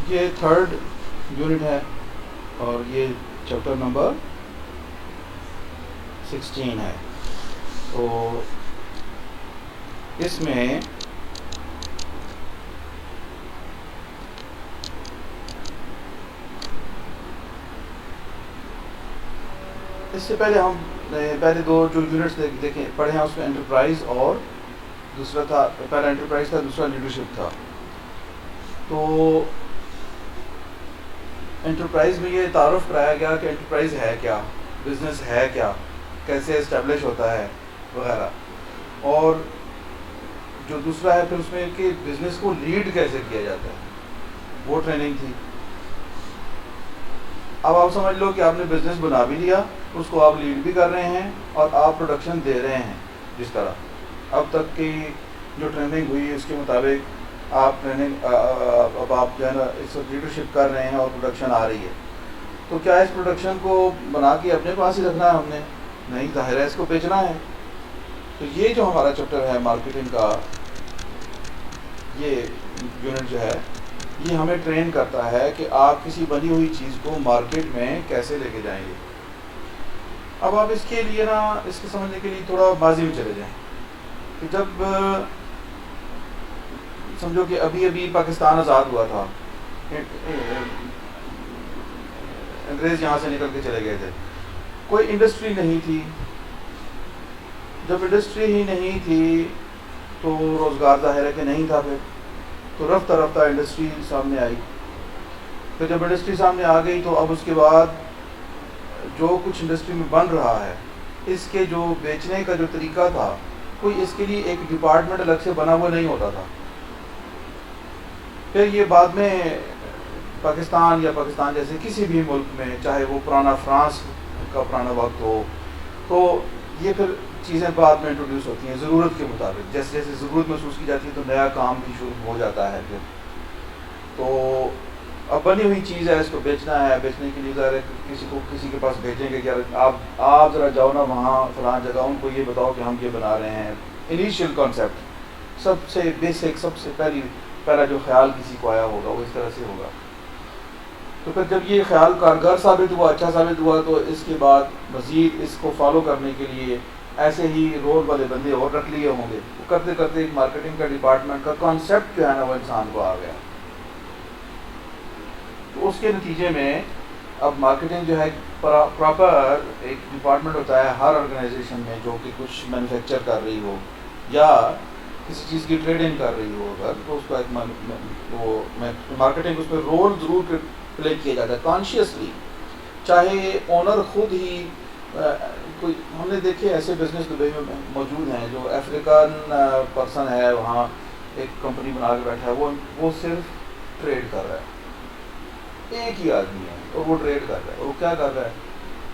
یہ third unit ہے اور یہ چیپٹر نمبر 16 ہے. تو اس میں اس سے پہلے ہم پہلے دو جو یونٹس دیکھیں پڑھے ہیں، اس میں انٹرپرائز اور دوسرا تھا، پہلا انٹرپرائز تھا، دوسرا لیڈرشپ تھا. تو انٹرپرائز میں یہ تعارف کرایا گیا کہ انٹرپرائز ہے کیا، بزنس ہے کیا، کیسے اسٹیبلش ہوتا ہے وغیرہ. اور جو دوسرا ہے پھر اس میں کہ بزنس کو لیڈ کیسے کیا جاتا ہے، وہ ٹریننگ تھی. اب آپ سمجھ لو کہ آپ نے بزنس بنا بھی لیا، اس کو آپ لیڈ بھی کر رہے ہیں اور آپ پروڈکشن دے رہے ہیں. جس طرح اب تک کی جو ٹریننگ ہوئی اس کے مطابق آپ ٹریننگ اب آپ جو ہے نا اس وقت لیڈرشپ کر رہے ہیں اور پروڈکشن آ رہی ہے. تو کیا اس پروڈکشن کو بنا کے اپنے پاس ہی رکھنا ہے ہم نے؟ نہیں، ظاہر ہے اس کو بیچنا ہے. تو یہ جو ہمارا چیپٹر ہے مارکیٹنگ کا، یہ یونٹ جو ہے یہ ہمیں ٹرین کرتا ہے کہ آپ کسی بنی ہوئی چیز کو مارکیٹ میں کیسے لے کے جائیں گے. اب آپ اس کے لیے نا اس کو سمجھنے کے لیے تھوڑا ماضی میں چلے جائیں کہ جب سمجھو کہ ابھی ابھی پاکستان آزاد ہوا تھا، انگریز یہاں سے نکل کے چلے گئے تھے، کوئی انڈسٹری نہیں تھی. جب انڈسٹری ہی نہیں تھی تو روزگار ظاہر ہے کہ نہیں تھا. پھر تو رفتہ رفتہ انڈسٹری سامنے آئی. پھر جب انڈسٹری سامنے آ گئی تو اب اس کے بعد جو کچھ انڈسٹری میں بن رہا ہے اس کے جو بیچنے کا جو طریقہ تھا، کوئی اس کے لیے ایک ڈپارٹمنٹ الگ سے بنا ہوا نہیں ہوتا تھا. پھر یہ بعد میں پاکستان یا پاکستان جیسے کسی بھی ملک میں، چاہے وہ پرانا فرانس کا پرانا وقت ہو، تو یہ پھر چیزیں بعد میں انٹروڈیوس ہوتی ہیں ضرورت کے مطابق. جیسے جیسے ضرورت محسوس کی جاتی ہے تو نیا کام بھی شروع ہو جاتا ہے. پھر تو اب بنی ہوئی چیز ہے، اس کو بیچنا ہے. بیچنے کے لیے ظاہر ہے کسی کے پاس بھیجیں گے کہ آپ ذرا جاؤ نا وہاں فلاں جگہ، ان کو یہ بتاؤ کہ ہم یہ بنا رہے ہیں. انیشیل کانسیپٹ، سب سے بیسک، سب سے پہلا جو خیال کسی کو آیا ہوگا وہ اس طرح سے ہوگا. تو پھر جب یہ خیال کارگر ثابت ہوا، اچھا ثابت ہوا، تو اس کے بعد مزید اس کو فالو کرنے کے لیے ایسے ہی رول والے بندے اور رکھ لیے ہوں گے. کرتے کرتے ایک مارکیٹنگ کا ڈپارٹمنٹ کا کانسیپٹ جو ہے نا وہ انسان کو آ گیا. تو اس کے نتیجے میں اب مارکیٹنگ جو ہے پراپر ایک ڈپارٹمنٹ ہوتا ہے ہر آرگنائزیشن میں جو کہ کچھ مینوفیکچر کر رہی ہو یا کسی چیز کی ٹریڈنگ کر رہی ہو. اگر تو اس کا ایک وہ مارکیٹنگ اس میں رول ضرور پلے کیا جاتا ہے کانشیسلی. چاہے اونر خود ہی کوئی، ہم نے دیکھے ایسے بزنس دبئی میں موجود ہیں جو افریقن پرسن ہے، وہاں ایک کمپنی بنا کے بیٹھا ہے، وہ صرف ٹریڈ کر رہا ہے. ایک ہی آدمی ہے اور وہ ٹریڈ کر رہا ہے. اور وہ کیا کر رہا ہے؟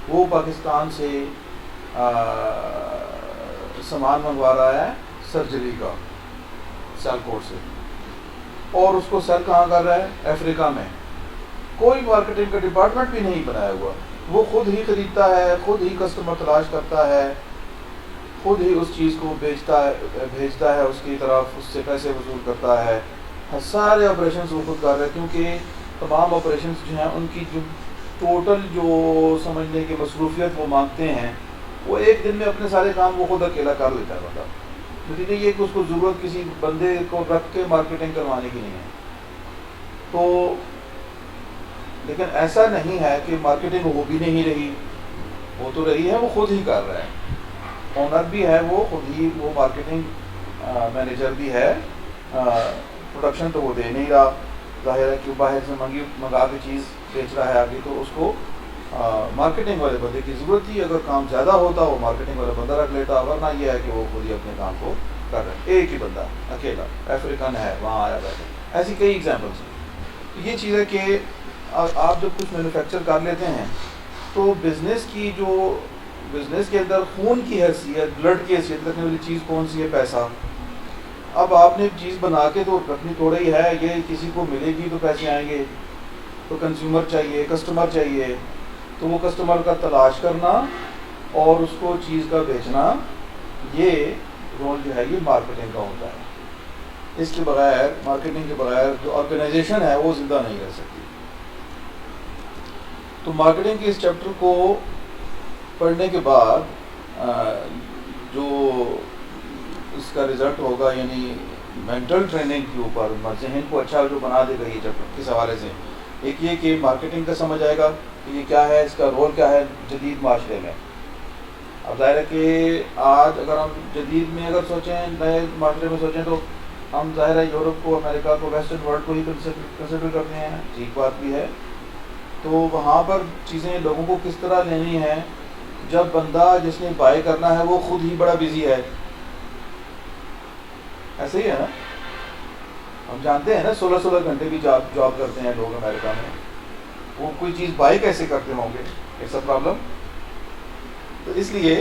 وہ پاکستان سے سامان منگوا رہا ہے سرجری کا، سیل کوٹ سے، اور اس کو سیل کہاں کر رہا ہے؟ افریقہ میں. کوئی مارکیٹنگ کا ڈپارٹمنٹ بھی نہیں بنایا ہوا. وہ خود ہی خریدتا ہے، خود ہی کسٹمر تلاش کرتا ہے، خود ہی اس چیز کو بھیجتا ہے اس کی طرف، اس سے پیسے وصول کرتا ہے. سارے آپریشنز وہ خود کر رہا ہے، کیونکہ تمام آپریشنز جو ہیں ان کی جو ٹوٹل جو سمجھنے کی مصروفیت وہ مانگتے ہیں، وہ ایک دن میں اپنے سارے کام وہ خود اکیلا کر لیتا ہے بندہ. لیکن یہ کہ اس کو ضرورت کسی بندے کو رکھ کے مارکیٹنگ کروانے کی نہیں ہے. تو لیکن ایسا نہیں ہے کہ مارکیٹنگ وہ بھی نہیں رہی، وہ تو رہی ہے، وہ خود ہی کر رہا ہے. اونر بھی ہے وہ خود ہی، وہ مارکیٹنگ مینیجر بھی ہے. پروڈکشن تو وہ دے نہیں رہا، ظاہر ہے کہ وہ باہر سے منگا کے چیز بیچ رہا ہے آگے. تو اس کو مارکیٹنگ والے بندے کی ضرورت تھی. اگر کام زیادہ ہوتا وہ مارکیٹنگ والا بندہ رکھ لیتا، ورنہ یہ ہے کہ وہ خود ہی اپنے کام کو کر رہا ہے. ایک ہی بندہ اکیلا افریقن ہے وہاں آیا بیٹھے. ایسی کئی ایگزامپلس ہیں. یہ چیز ہے کہ آپ جب کچھ مینوفیکچر کر لیتے ہیں تو بزنس کی جو بزنس کے اندر خون کی حیثیت، بلڈ کی حیثیت رکھنے والی چیز کون سی ہے؟ پیسہ. اب آپ نے چیز بنا کے تو رکھنی تھوڑا ہی ہے، یہ کسی کو ملے گی تو پیسے آئیں گے. تو کنزیومر چاہیے، کسٹمر چاہیے. تو وہ کسٹمر کا تلاش کرنا اور اس کو چیز کا بیچنا، یہ رول جو ہے یہ مارکیٹنگ کا ہوتا ہے. اس کے بغیر، مارکیٹنگ کے بغیر جو آرگنائزیشن ہے وہ زندہ نہیں رہ سکتی. تو مارکیٹنگ کے اس چیپٹر کو پڑھنے کے بعد جو اس کا رزلٹ ہوگا، یعنی مینٹل ٹریننگ کے اوپر ذہن کو اچھا جو بنا دے گا یہ چیپٹر کس حوالے سے، ایک یہ کہ مارکیٹنگ کا سمجھ آئے گا کہ یہ کیا ہے، اس کا رول کیا ہے جدید معاشرے میں. اب ظاہر ہے کہ آج اگر ہم جدید میں اگر سوچیں، نئے معاشرے میں سوچیں، تو ہم ظاہر ہے یورپ کو، امریکہ کو، ویسٹرن ورلڈ کو ہی کنسیڈر کرتے ہیں. ٹھیک بات بھی ہے. تو وہاں پر چیزیں لوگوں کو کس طرح لینی ہے جب بندہ جس نے بائی کرنا ہے وہ خود ہی بڑا بزی ہے. ایسے ہی ہے نا، ہم جانتے ہیں نا 16 گھنٹے بھی جاب کرتے ہیں لوگ امریکہ میں. وہ کوئی چیز بائی کیسے کرتے ہوں گے؟ It's a problem. تو اس لیے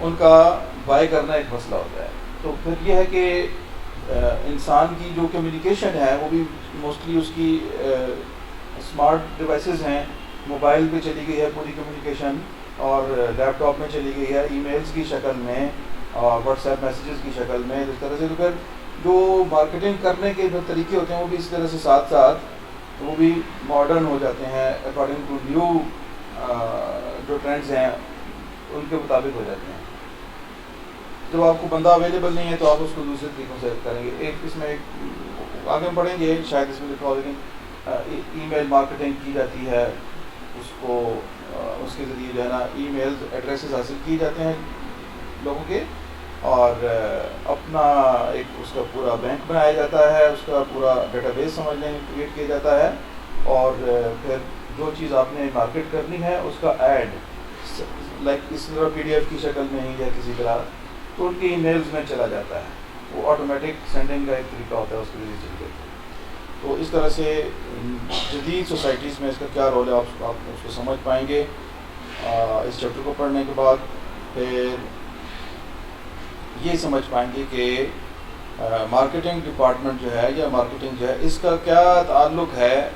ان کا بائی کرنا ایک مسئلہ ہوتا ہے. تو پھر یہ ہے کہ انسان کی جو کمیونیکیشن ہے وہ بھی موسٹلی اس کی اسمارٹ ڈیوائسز ہیں. موبائل پہ چلی گئی ہے پوری کمیونیکیشن، اور لیپ ٹاپ میں چلی گئی ہے، ای میلز کی شکل میں اور واٹس ایپ میسیجز کی شکل میں. اس طرح سے تو پھر جو مارکیٹنگ کرنے کے جو طریقے ہوتے ہیں وہ بھی اس طرح سے ساتھ ساتھ وہ بھی ماڈرن ہو جاتے ہیں، اکارڈنگ ٹو نیو جو ٹرینڈز ہیں ان کے مطابق ہو جاتے ہیں. جب آپ کو بندہ اویلیبل نہیں ہے تو آپ اس کو دوسرے طریقوں سے کریں گے. ایک اس میں ایک آگے ہم پڑھیں گے شاید اس میں لکھا ہوگا، لیکن ای میل مارکیٹنگ کی جاتی ہے. اس کو اس کے ذریعے جو ہے نا ای میلز ایڈریسز حاصل کیے جاتے ہیں لوگوں کے، اور اپنا ایک اس کا پورا بینک بنایا جاتا ہے، اس کا پورا ڈیٹا بیس سمجھ لیں کریٹ کیا جاتا ہے. اور پھر جو چیز آپ نے مارکیٹ کرنی ہے اس کا ایڈ لائک اس طرح پی ڈی ایف کی شکل میں ہی یا کسی طرح تو ان کی ای میلز میں چلا جاتا ہے. وہ آٹومیٹک سینڈنگ کا ایک طریقہ ہوتا ہے، اس کے ذریعے چل جاتا ہے. تو اس طرح سے جدید سوسائٹیز میں اس کا کیا رول ہے آپ اس کو سمجھ پائیں گے اس چیپٹر کو پڑھنے کے بعد. پھر یہ سمجھ پائیں گے کہ مارکیٹنگ ڈپارٹمنٹ جو ہے یا مارکیٹنگ جو ہے اس کا کیا تعلق ہے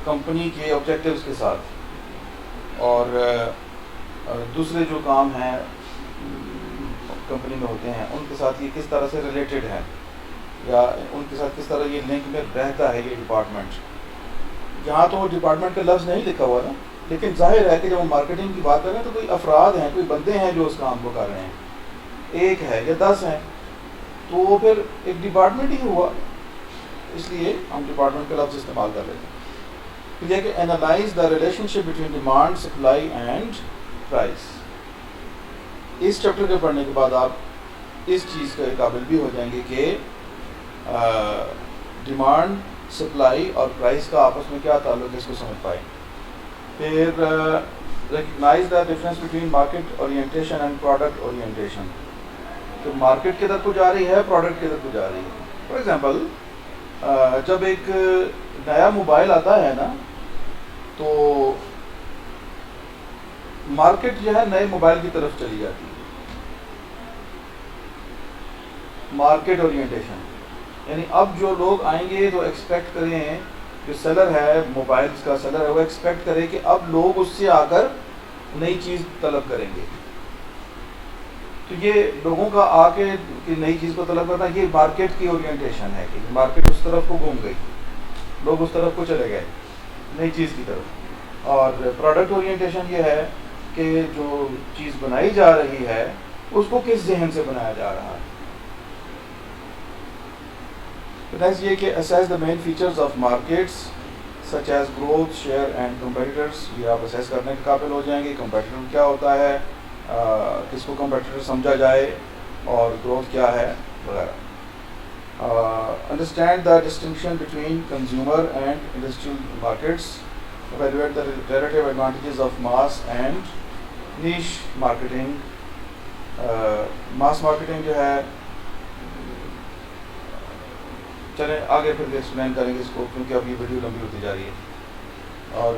کمپنی کے آبجیکٹیوز کے ساتھ، اور دوسرے جو کام ہیں کمپنی میں ہوتے ہیں ان کے ساتھ یہ کس طرح سے ریلیٹڈ ہے، یا ان کے ساتھ کس طرح یہ لنک میں رہتا ہے یہ ڈپارٹمنٹ. یہاں تو وہ ڈپارٹمنٹ کا لفظ نہیں لکھا ہوا نا، لیکن ظاہر ہے کہ جب ہم مارکیٹنگ کی بات کریں تو کوئی افراد ہیں، کوئی بندے ہیں جو اس کام کو کر رہے ہیں. ایک ہے یا 10 ہیں تو وہ پھر ایک ڈپارٹمنٹ ہی ہوا. اس لیے ہم ڈپارٹمنٹ کا لفظ استعمال کر لیتے ہیں. یہ کہ analyse the relationship between demand, supply and price. اس چیپٹر کے پڑھنے کے بعد آپ اس چیز کے قابل بھی ہو جائیں گے کہ ڈیمانڈ، سپلائی اور پرائز کا آپس میں کیا تعلق ہے، اس کو سمجھ پائیں. پھر recognise the difference between market orientation and product orientation. تو مارکیٹ کدھر کو جا رہی ہے، پروڈکٹ کدھر کو جا رہی ہے. فار ایگزامپل جب ایک نیا موبائل آتا ہے نا تو مارکیٹ جو ہے نئے موبائل کی طرف چلی جاتی ہے. مارکیٹ اورینٹیشن یعنی اب جو لوگ آئیں گے تو ایکسپیکٹ کریں، جو سیلر ہے موبائلز کا سیلر ہے وہ ایکسپیکٹ کرے کہ اب لوگ اس سے آ کر نئی چیز طلب کریں گے. تو یہ لوگوں کا آ کے نئی چیز کو طلب کرنا یہ مارکیٹ کی اورینٹیشن ہے کہ مارکیٹ اس طرف کو گھوم گئی، لوگ اس طرف کو چلے گئے نئی چیز کی طرف. اور پروڈکٹ اورینٹیشن یہ ہے کہ جو چیز بنائی جا رہی ہے اس کو کس ذہن سے بنایا جا رہا ہے. نیکسٹ یہ کہ assess the main features of markets such as growth, share and competitors. یہ آپ assess کرنے کے قابل ہو جائیں گے. competitor کیا ہوتا ہے، کس کو competitor سمجھا جائے، اور growth کیا ہے وغیرہ. Understand the distinction between consumer and industrial markets. Evaluate the relative advantages of mass and niche marketing. mass marketing جو ہے چلیں آگے پھر ایکسپلین کریں گے اس کو کیونکہ اب یہ ویڈیو لمبی ہوتی جا رہی ہے. اور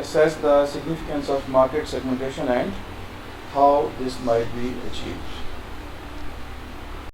assess the significance of market segmentation and how this might be achieved.